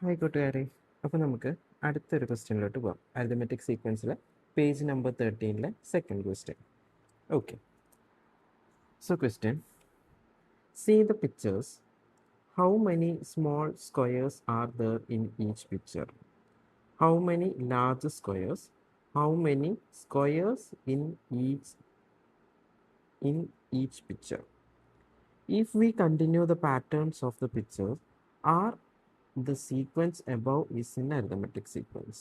ആയിക്കോട്ടുകാരെ, അപ്പോൾ നമുക്ക് അടുത്തൊരു ക്വസ്റ്റ്യനിലോട്ട് പോകാം. അരിതമെറ്റിക് സീക്വൻസിലെ page number 13 second question. Okay, so question, see the pictures. How many small squares are there in each picture? How many large squares? How many squares in each picture? If we continue the patterns of the pictures, are the sequence above is in arithmetic sequence?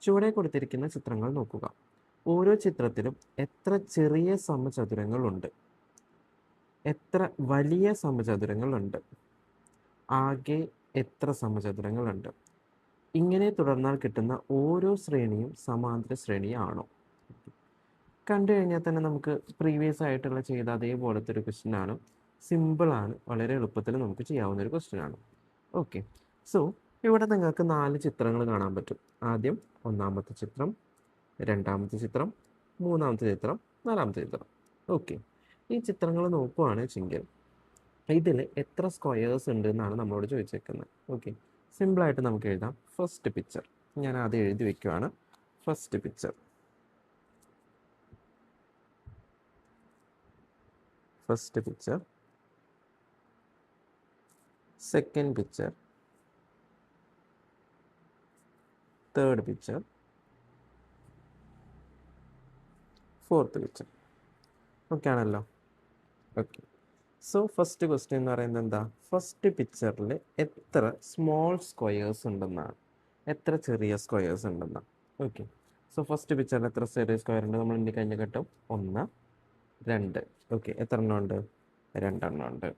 ചുവടെ കൊടുത്തിരിക്കുന്ന ചിത്രങ്ങൾ നോക്കുക. ഓരോ ചിത്രത്തിലും എത്ര ചെറിയ സമചതുരങ്ങളുണ്ട്, എത്ര വലിയ സമചതുരങ്ങളുണ്ട്, ആകെ എത്ര സമചതുരങ്ങളുണ്ട്, ഇങ്ങനെ തുടർന്നാൽ കിട്ടുന്ന ഓരോ ശ്രേണിയും സമാന്തര ശ്രേണിയാണോ? കണ്ടു കഴിഞ്ഞാൽ തന്നെ നമുക്ക് പ്രീവിയസ് ആയിട്ടുള്ള ചെയ്ത അതേപോലത്തെ ഒരു ക്വസ്റ്റ്യൻ ആണ്. സിമ്പിളാണ്, വളരെ എളുപ്പത്തിൽ നമുക്ക് ചെയ്യാവുന്ന ഒരു ക്വസ്റ്റ്യൻ ആണ്. ഓക്കെ, സോ ഇവിടെ നിങ്ങൾക്ക് 4 ചിത്രങ്ങൾ കാണാൻ പറ്റും. ആദ്യം ഒന്നാമത്തെ ചിത്രം, രണ്ടാമത്തെ ചിത്രം, മൂന്നാമത്തെ ചിത്രം, നാലാമത്തെ ചിത്രം. ഓക്കെ, ഈ ചിത്രങ്ങൾ നോക്കുകയാണെന്നുവെച്ചെങ്കിൽ ഇതിൽ എത്ര സ്ക്വയേഴ്സ് ഉണ്ട് എന്നാണ് നമ്മളോട് ചോദിച്ചേക്കുന്നത്. ഓക്കെ, സിമ്പിളായിട്ട് നമുക്ക് എഴുതാം. ഫസ്റ്റ് പിക്ചർ ഞാൻ ആദ്യം എഴുതി വെക്കുവാണ്. First picture, first picture, second picture, third picture, fourth picture. Okay ആണല്ലോ? ഓക്കെ, സോ ഫസ്റ്റ് ക്വസ്റ്റ്യൻ എന്ന് പറയുന്നത് എന്താ? ഫസ്റ്റ് പിക്ചറിൽ എത്ര സ്മോൾ സ്ക്വയേഴ്സ് ഉണ്ടെന്നാണ്, എത്ര ചെറിയ സ്ക്വയേഴ്സ് ഉണ്ടെന്നാണ്. ഓക്കെ, സോ ഫസ്റ്റ് പിക്ചറിൽ എത്ര ചെറിയ സ്ക്വയർ ഉണ്ട് നമ്മൾ ഇനി കഴിഞ്ഞ ഘട്ടം 1, 2. ഓക്കെ, എത്ര എണ്ണം ഉണ്ട്? 2 എണ്ണം ഉണ്ട്.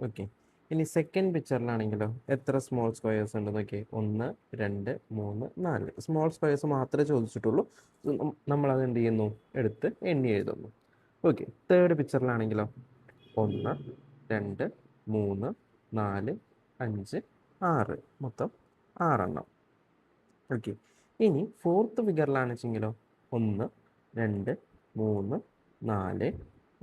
ഓക്കെ, ഇനി സെക്കൻഡ് പിക്ചറിലാണെങ്കിലോ എത്ര സ്മോൾ സ്ക്വയേഴ്സ് ഉണ്ട് നോക്കി? 1, 2, 3, 4 സ്മോൾ സ്ക്വയേഴ്സ് മാത്രമേ ചോദിച്ചിട്ടുള്ളൂ. നമ്മളത് എന്ത് ചെയ്യുന്നു? എടുത്ത് എണ്ണി എഴുതുന്നു. ഓക്കെ, തേർഡ് പിക്ചറിലാണെങ്കിലോ 1, 2, 3, 4, 5, 6 മൊത്തം 6 എണ്ണം. ഓക്കെ, ഇനി ഫോർത്ത് ഫിഗറിലാണെന്ന് വെച്ചെങ്കിലോ 1, 2, 3, 4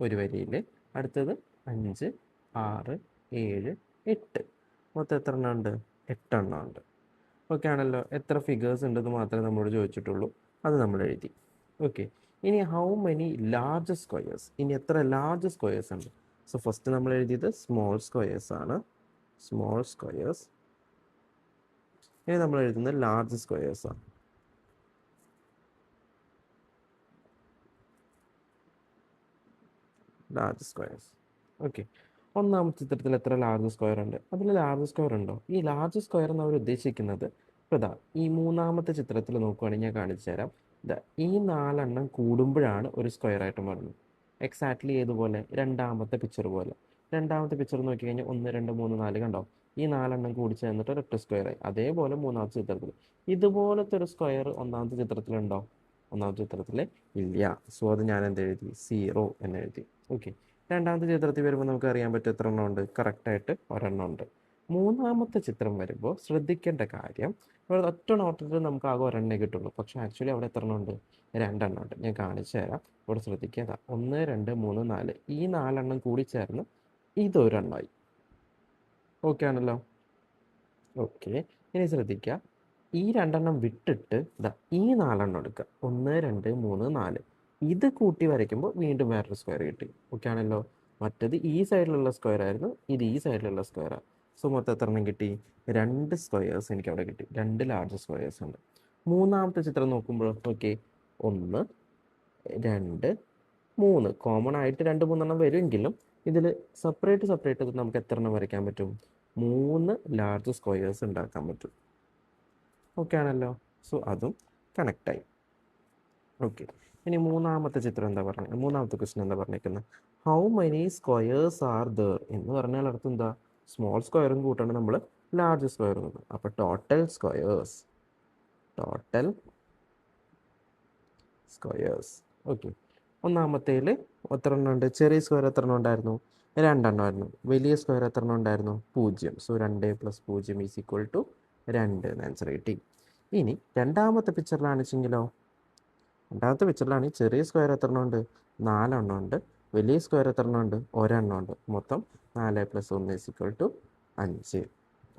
ഒരു വരിയിൽ, അടുത്തത് 5, 6, 7, 8 മൊത്തം എത്ര എണ്ണം ഉണ്ട്? 8 എണ്ണം ഉണ്ട്. ഓക്കെ ആണല്ലോ? എത്ര ഫിഗേഴ്സ് ഉണ്ടെന്ന് മാത്രമേ നമ്മളോട് ചോദിച്ചിട്ടുള്ളൂ, അത് നമ്മൾ എഴുതി. ഓക്കെ, ഇനി ഹൗ മെനി ലാർജ് സ്ക്വയേഴ്സ്, ഇനി എത്ര ലാർജ് സ്ക്വയേഴ്സ് ഉണ്ട്? സോ ഫസ്റ്റ് നമ്മൾ എഴുതിയത് സ്മോൾ സ്ക്വയേഴ്സ് ആണ്, സ്മോൾ സ്ക്വയേഴ്സ്. ഇനി നമ്മൾ എഴുതുന്നത് ലാർജ് സ്ക്വയേഴ്സ് ആണ്. Large squares. ഓക്കെ, ഒന്നാമത്തെ ചിത്രത്തിൽ എത്ര ലാർജ് സ്ക്വയർ ഉണ്ട്? അതിൽ ലാർജ് സ്ക്വയർ ഉണ്ടോ? ഈ ലാർജ് സ്ക്വയർ എന്ന് അവർ ഉദ്ദേശിക്കുന്നത് ഇതാ ഈ മൂന്നാമത്തെ ചിത്രത്തിൽ നോക്കുകയാണെങ്കിൽ ഞാൻ കാണിച്ചു തരാം. ഇതാ ഈ 4 എണ്ണം കൂടുമ്പോഴാണ് ഒരു സ്ക്വയർ ആയിട്ട് മാറുന്നത്. എക്സാക്ട്ലി ഏതുപോലെ? രണ്ടാമത്തെ പിക്ചർ പോലെ. രണ്ടാമത്തെ പിക്ചർ നോക്കി കഴിഞ്ഞാൽ 1, 2, 3, 4 കണ്ടോ? ഈ 4 എണ്ണം കൂടി ചേർന്നിട്ട് ഒരൊറ്റ സ്ക്വയർ ആയി. അതേപോലെ മൂന്നാമത്തെ ചിത്രത്തിൽ ഇതുപോലത്തെ ഒരു സ്ക്വയർ ഒന്നാമത്തെ ചിത്രത്തിലുണ്ടോ? ഒന്നാമത്തെ ചിത്രത്തിൽ ഇല്ല. സോ അത് ഞാൻ എന്ത് എഴുതി? 0 എന്ന് എഴുതി. ഓക്കെ, രണ്ടാമത്തെ ചിത്രത്തിൽ വരുമ്പോൾ നമുക്ക് അറിയാൻ പറ്റും എത്ര എണ്ണം ഉണ്ട്? കറക്റ്റായിട്ട് ഒരെണ്ണം ഉണ്ട്. മൂന്നാമത്തെ ചിത്രം വരുമ്പോൾ ശ്രദ്ധിക്കേണ്ട കാര്യം, ഇവിടെ ഒറ്റ നോട്ടത്തിൽ നമുക്ക് ആകെ ഒരെണ്ണേ കിട്ടുള്ളൂ. പക്ഷേ ആക്ച്വലി അവിടെ എത്ര എണ്ണം ഉണ്ട്? 2 എണ്ണം ഉണ്ട്. ഞാൻ കാണിച്ചു തരാം. ഇവിടെ ശ്രദ്ധിക്കുക, 1, 2, 3, 4 ഈ 4 എണ്ണം കൂടി ചേർന്ന് ഇതൊരെണ്ണമായി. ഓക്കെ ആണല്ലോ? ഓക്കെ, ഇനി ശ്രദ്ധിക്കുക, ഈ 2 എണ്ണം വിട്ടിട്ട് ഈ 4 എണ്ണം എടുക്കുക. 1, 2, 3, 4 ഇത് കൂട്ടി വരയ്ക്കുമ്പോൾ വീണ്ടും വേറൊരു സ്ക്വയർ കിട്ടി. ഓക്കെ ആണല്ലോ? മറ്റത് ഈ സൈഡിലുള്ള സ്ക്വയർ ആയിരുന്നു, ഇത് ഈ സൈഡിലുള്ള സ്ക്വയറാണ്. സോ മൊത്തം എത്ര എണ്ണം കിട്ടി? 2 സ്ക്വയേഴ്സ് എനിക്ക് അവിടെ കിട്ടി. 2 ലാർജ് സ്ക്വയേഴ്സ് ഉണ്ട്. മൂന്നാമത്തെ ചിത്രം നോക്കുമ്പോൾ ഓക്കെ, 1, 2, 3 കോമൺ ആയിട്ട് 2, 3 എണ്ണം വരുമെങ്കിലും ഇതിൽ സെപ്പറേറ്റ് നമുക്ക് എത്ര എണ്ണം വരയ്ക്കാൻ പറ്റും? 3 ലാർജ് സ്ക്വയേഴ്സ് ഉണ്ടാക്കാൻ പറ്റും. ഓക്കെ ആണല്ലോ? സോ അതും കണക്റ്റായി. ഓക്കെ, ഇനി മൂന്നാമത്തെ ചിത്രം എന്താ പറഞ്ഞത്? മൂന്നാമത്തെ ക്വസ്റ്റ്യൻ എന്താ പറഞ്ഞേക്കുന്നത്? How many squares are there എന്ന് പറഞ്ഞാൽ അർത്ഥം എന്താ? സ്മോൾ സ്ക്വയറും കൂട്ടാണ് നമ്മൾ ലാർജ് സ്ക്വയറും കൂട്ടും. അപ്പോൾ total squares, total squares. Okay, ഒന്നാമത്തേൽ എത്ര എണ്ണം ഉണ്ട്? ചെറിയ സ്ക്വയർ എത്ര എണ്ണം ഉണ്ടായിരുന്നു? 2 എണ്ണമായിരുന്നു. വലിയ സ്ക്വയർ എത്ര എണ്ണം ഉണ്ടായിരുന്നു? 0. സോ 2 + 0 = 2 എന്ന് ആൻസർ കിട്ടി. ഇനി രണ്ടാമത്തെ പിക്ചറിലാണെച്ചെങ്കിലോ, രണ്ടാമത്തെ പിക്ചറിലാണ് ചെറിയ സ്ക്വയർ എത്ര എണ്ണം ഉണ്ട്? 4 എണ്ണം ഉണ്ട്. വലിയ സ്ക്വയർ എത്ര എണ്ണം ഉണ്ട്? ഒരെണ്ണം ഉണ്ട്. മൊത്തം 4 + 1 = 5.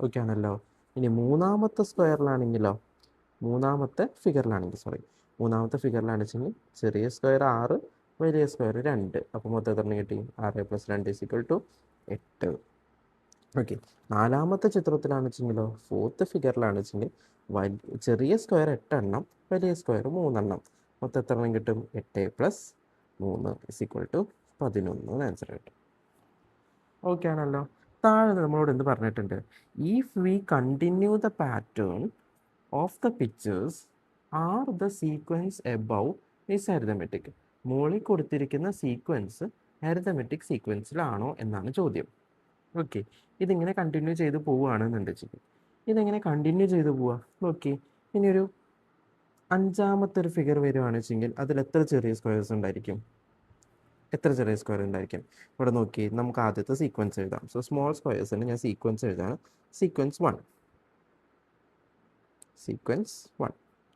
ഓക്കെ ആണല്ലോ? ഇനി മൂന്നാമത്തെ സ്ക്വയറിലാണെങ്കിലോ, മൂന്നാമത്തെ ഫിഗറിലാണെന്നുവെച്ചെങ്കിൽ ചെറിയ സ്ക്വയർ 6, വലിയ സ്ക്വയർ 2. അപ്പോൾ മൊത്തം എത്ര കിട്ടി? 6 + 2 = 8. ഓക്കെ. നാലാമത്തെ ചിത്രത്തിലാണെന്നുവെച്ചെങ്കിലോ, ഫോർത്ത് ഫിഗറിലാണെന്നുവെച്ചെങ്കിൽ ചെറിയ സ്ക്വയർ 8 എണ്ണം, വലിയ സ്ക്വയർ 3 എണ്ണം. മൊത്തം എത്ര എണ്ണം കിട്ടും? 8 + 3 = 11 ആൻസർ കിട്ടും. ഓക്കെ ആണല്ലോ. താഴെ നമ്മളോട് എന്ത് പറഞ്ഞിട്ടുണ്ട്? If we continue the pattern of the pictures are the sequence above is arithmetic. മുകളിൽ കൊടുത്തിരിക്കുന്ന സീക്വൻസ് അരിതമെറ്റിക് സീക്വൻസിലാണോ എന്നാണ് ചോദ്യം. ഓക്കെ. ഇതിങ്ങനെ കണ്ടിന്യൂ ചെയ്ത് പോവുകയാണെന്നുണ്ടെങ്കിൽ ഇതെങ്ങനെ കണ്ടിന്യൂ ചെയ്ത് പോവുക നോക്കി. ഇനിയൊരു അഞ്ചാമത്തെ ഒരു ഫിഗർ വരുവാണെന്ന് വെച്ചെങ്കിൽ അതിൽ എത്ര ചെറിയ സ്ക്വയർസ് ഉണ്ടായിരിക്കും? ഇവിടെ നോക്കി, നമുക്ക് ആദ്യത്തെ സീക്വൻസ് എഴുതാം. സോ സ്മോൾ സ്ക്വയേഴ്സിന് ഞാൻ സീക്വൻസ് എഴുതാണ്. സീക്വൻസ് 1.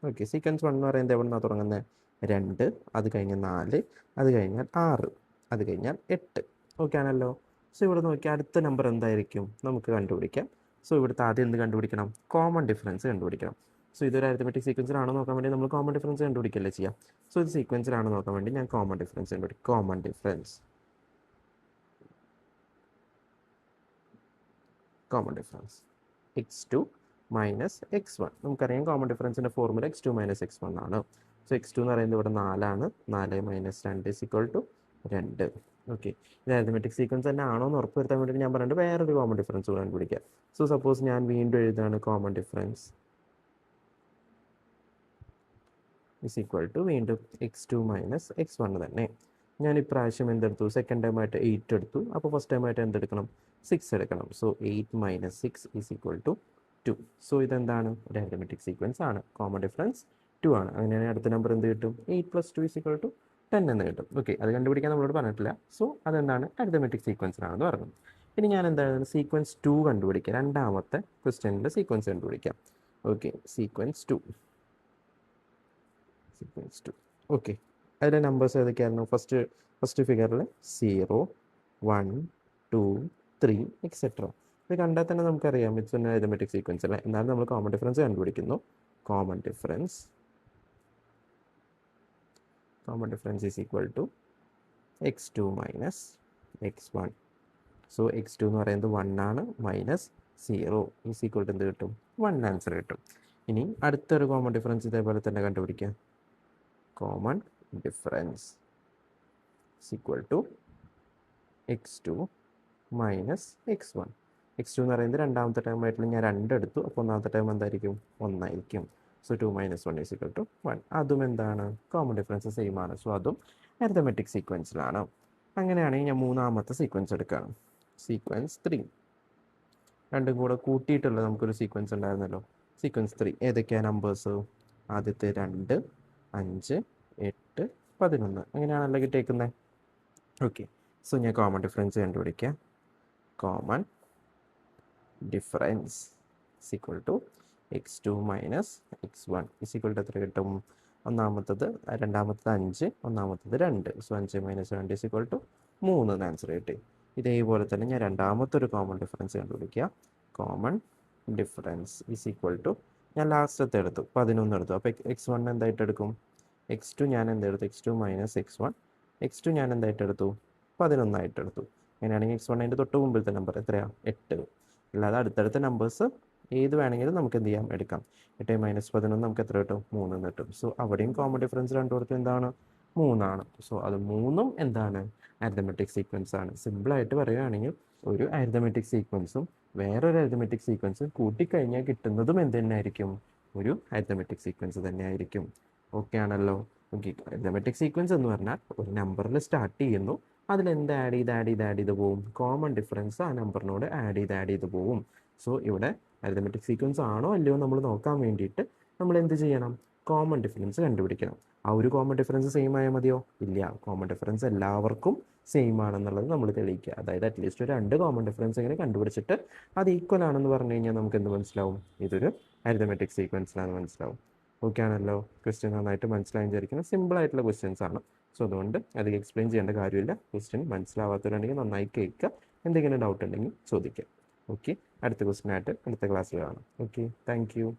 ഓക്കെ. സീക്വൻസ് 1 എന്ന് പറയുന്നത് എവിടെ നിന്നാണ് തുടങ്ങുന്നത്? 2, അത് കഴിഞ്ഞ് 4, അത് കഴിഞ്ഞാൽ 6, അത് കഴിഞ്ഞാൽ 8. ഓക്കെ ആണല്ലോ. സോ ഇവിടെ നോക്കി അടുത്ത നമ്പർ എന്തായിരിക്കും നമുക്ക് കണ്ടുപിടിക്കാം. സോ ഇവിടുത്തെ ആദ്യം എന്ത് കണ്ടുപിടിക്കണം? കോമൺ ഡിഫറൻസ് കണ്ടുപിടിക്കണം. സോ ഇതൊരു അരിത്തമെറ്റിക് സീക്വൻസിലാണോ നോക്കാൻ വേണ്ടി നമ്മൾ കോമൺ ഡിഫറൻസ് കണ്ടുപിടിക്കല്ലേ ചെയ്യാം. സോ ഇത് സീക്വൻസിലാണോ നോക്കാൻ വേണ്ടി ഞാൻ കോമൺ ഡിഫറൻസ് കണ്ടുപിടിക്കും. Common difference x2 - x1. നമുക്കറിയാം കോമൺ ഡിഫറൻസിൻ്റെ ഫോർമുല x2 - x1 ആണ്. സോ x2 എന്ന് പറയുന്നത് ഇവിടെ 4 ആണ്. 4 - 2 = 2. ഓക്കെ. ഇത് അരിത്തമെറ്റിക് സീക്വൻസ് തന്നെ ആണോ എന്ന് ഉറപ്പ് വരുത്താൻ വേണ്ടി ഞാൻ പറഞ്ഞിട്ട് വേറൊരു കോമൺ ഡിഫറൻസ് കൂടെ കണ്ടുപിടിക്കാം. സോ സപ്പോസ് ഞാൻ വീണ്ടും എഴുതാണ് കോമൺ ഡിഫറൻസ് = വീണ്ടും x2 - x1 തന്നെ. ഞാൻ ഇപ്രാവശ്യം എന്തെടുത്തു? സെക്കൻഡ് ടൈമായിട്ട് 8 എടുത്തു. അപ്പോൾ ഫസ്റ്റ് ടൈമായിട്ട് എന്തെടുക്കണം? 6 എടുക്കണം. സോ 8 - 6 = 2. സോ ഇതെന്താണ്? ഒരു അരിത്തമെറ്റിക് സീക്വൻസ് ആണ്. കോമൺ ഡിഫറൻസ് 2 ആണ്. അങ്ങനെയാണെങ്കിൽ അടുത്ത നമ്പർ എന്ത് കിട്ടും? 8 + 2 = 10 എന്ന് കിട്ടും. ഓക്കെ. അത് കണ്ടുപിടിക്കാൻ നമ്മളോട് പറഞ്ഞിട്ടില്ല. സോ അതെന്താണ്? അരിത്തമെറ്റിക് സീക്വൻസിലാണെന്ന് പറഞ്ഞു. ഇനി ഞാൻ എന്താണ്? സീക്വൻസ് 2 കണ്ടുപിടിക്കാം. രണ്ടാമത്തെ ക്വസ്റ്റ്യനിലെ സീക്വൻസ് കണ്ടുപിടിക്കാം. ഓക്കെ. സീക്വൻസ് 2. ഓക്കെ. അതിലെ നമ്പേഴ്സ് ഏതൊക്കെയായിരുന്നു? ഫസ്റ്റ് ഫിഗറിൽ 0, 1, 2, 3 എക്സെട്ര. ഇത് കണ്ടാൽ തന്നെ നമുക്കറിയാം ഇറ്റ്സ് എൻ അരിത്തമെറ്റിക് സീക്വൻസ് അല്ലേ. എന്നാലും നമ്മൾ കോമൺ ഡിഫറൻസ് കണ്ടുപിടിക്കുന്നു. Common difference = x2 - x1. So x2 എന്ന് പറയുന്നത് 1 ആണ്. -0 = എന്ത് കിട്ടും? 1 ആൻസർ കിട്ടും. ഇനി അടുത്തൊരു കോമൺ ഡിഫറൻസ് ഇതേപോലെ തന്നെ കണ്ടുപിടിക്കാം. Common difference = x2 - x1. x2 എന്ന് പറയുന്നത് രണ്ടാമത്തെ ടൈം ആയിട്ടുള്ള ഞാൻ 2 എടുത്തു. അപ്പോൾ ഒന്നാമത്തെ ടൈം എന്തായിരിക്കും? 1 ആയിരിക്കും. സോ 2 - 1 = 1. അതും എന്താണ്? കോമൺ ഡിഫറൻസ് സെയിം ആണ്. സോ അതും അരിത്തമെറ്റിക് സീക്വൻസിലാണ്. അങ്ങനെയാണെങ്കിൽ ഞാൻ മൂന്നാമത്തെ സീക്വൻസ് എടുക്കുകയാണ്. സീക്വൻസ് 3. രണ്ടും കൂടെ കൂട്ടിയിട്ടുള്ള നമുക്കൊരു സീക്വൻസ് ഉണ്ടായിരുന്നല്ലോ. സീക്വൻസ് 3 ഏതൊക്കെയാണ് നമ്പേഴ്സ്? ആദ്യത്തെ 2, 5, 8, 11. അങ്ങനെയാണല്ലോ കിട്ടിയേക്കുന്നത്. ഓക്കെ. സോ ഞാൻ കോമൺ ഡിഫറൻസ് കണ്ടുപിടിക്കാം. കോമൺ ഡിഫറൻസ് = x2 - x1 = എത്ര കിട്ടും? രണ്ടാമത്തത് 5, ഒന്നാമത്തത് 2. സോ 5 - 2 = 3 ആൻസർ കിട്ടി. ഇതേപോലെ തന്നെ ഞാൻ രണ്ടാമത്തെ ഒരു കോമൺ ഡിഫറൻസ് കണ്ടുപിടിക്കുക. കോമൺ ഡിഫറൻസ് = ഞാൻ ലാസ്റ്റത്തെ എടുത്തു, 11 എടുത്തു. അപ്പോൾ x1 എന്തായിട്ട് എടുക്കും? x2 ഞാൻ എന്തെടുത്തു? x2 - x1. x2 ഞാൻ എന്തായിട്ട് എടുത്തു? 11 ആയിട്ട് എടുത്തു. അങ്ങനെയാണെങ്കിൽ x1 അതിൻ്റെ തൊട്ട് മുമ്പിലത്തെ നമ്പർ എത്രയാണ്? 8. അല്ലാതെ അടുത്തടുത്ത നമ്പേഴ്സ് ഏത് വേണമെങ്കിലും നമുക്ക് എന്ത് ചെയ്യാം? എടുക്കാം. 8 - 11 നമുക്ക് എത്ര കിട്ടും? 3 കിട്ടും. സോ അവിടെയും കോമൺ ഡിഫറൻസ് രണ്ടുപേർക്കും എന്താണ്? 3 ആണ്. സോ അത് 3ഉം എന്താണ്? അരിത്തമെറ്റിക് സീക്വൻസ് ആണ്. സിമ്പിളായിട്ട് പറയുകയാണെങ്കിൽ ഒരു അരിത്തമെറ്റിക് സീക്വൻസും വേറൊരു അരിത്തമെറ്റിക് സീക്വൻസും കൂട്ടിക്കഴിഞ്ഞാൽ കിട്ടുന്നതും എന്ത് തന്നെയായിരിക്കും? ഒരു അരിത്തമെറ്റിക് സീക്വൻസ് തന്നെയായിരിക്കും. ഓക്കെ ആണല്ലോ. ഓക്കെ. അരിത്തമെറ്റിക് സീക്വൻസ് എന്ന് പറഞ്ഞാൽ ഒരു നമ്പറിൽ സ്റ്റാർട്ട് ചെയ്യുന്നു, അതിൽ എന്ത് ആഡ് ചെയ്ത് പോവും? കോമൺ ഡിഫറൻസ് ആ നമ്പറിനോട് ആഡ് ചെയ്ത് പോവും. സോ ഇവിടെ അരിത്തമെറ്റിക് സീക്വൻസ് ആണോ അല്ലയോ നമ്മൾ നോക്കാൻ വേണ്ടിയിട്ട് നമ്മൾ എന്ത് ചെയ്യണം? കോമൺ ഡിഫറൻസ് കണ്ടുപിടിക്കണം. ആ ഒരു കോമൺ ഡിഫറൻസ് സെയിം ആയാൽ മതിയോ? ഇല്ല. കോമൺ ഡിഫറൻസ് എല്ലാവർക്കും സെയിം ആണെന്നുള്ളത് നമ്മൾ തെളിയിക്കുക. അതായത് അറ്റ്ലീസ്റ്റ് ഒരു 2 കോമൺ ഡിഫറൻസ് ഇങ്ങനെ കണ്ടുപിടിച്ചിട്ട് അത് ഈക്വൽ ആണെന്ന് പറഞ്ഞു കഴിഞ്ഞാൽ നമുക്ക് എന്ത് മനസ്സിലാവും? ഇതൊരു അരിത്തമെറ്റിക് സീക്വൻസിലാണെന്ന് മനസ്സിലാവും. ഓക്കെ ആണല്ലോ. ക്വസ്റ്റ്യൻ നന്നായിട്ട് മനസ്സിലായി വിചാരിക്കുന്നത്. സിമ്പിൾ ആയിട്ടുള്ള ക്വസ്റ്റ്യൻസ് ആണ്. സോ അതുകൊണ്ട് അധികം എക്സ്പ്ലെയിൻ ചെയ്യേണ്ട കാര്യമില്ല. ക്വസ്റ്റ്യൻ മനസ്സിലാവാത്തവരുണ്ടെങ്കിൽ നന്നായി കേൾക്കുക. എന്തെങ്കിലും ഡൗട്ട് ഉണ്ടെങ്കിൽ ചോദിക്കുക. ഓക്കെ, അടുത്ത ക്വസ്റ്റ്യൻ ആയിട്ട് അടുത്ത ക്ലാസ്സിൽ കാണാം. Okay, thank you.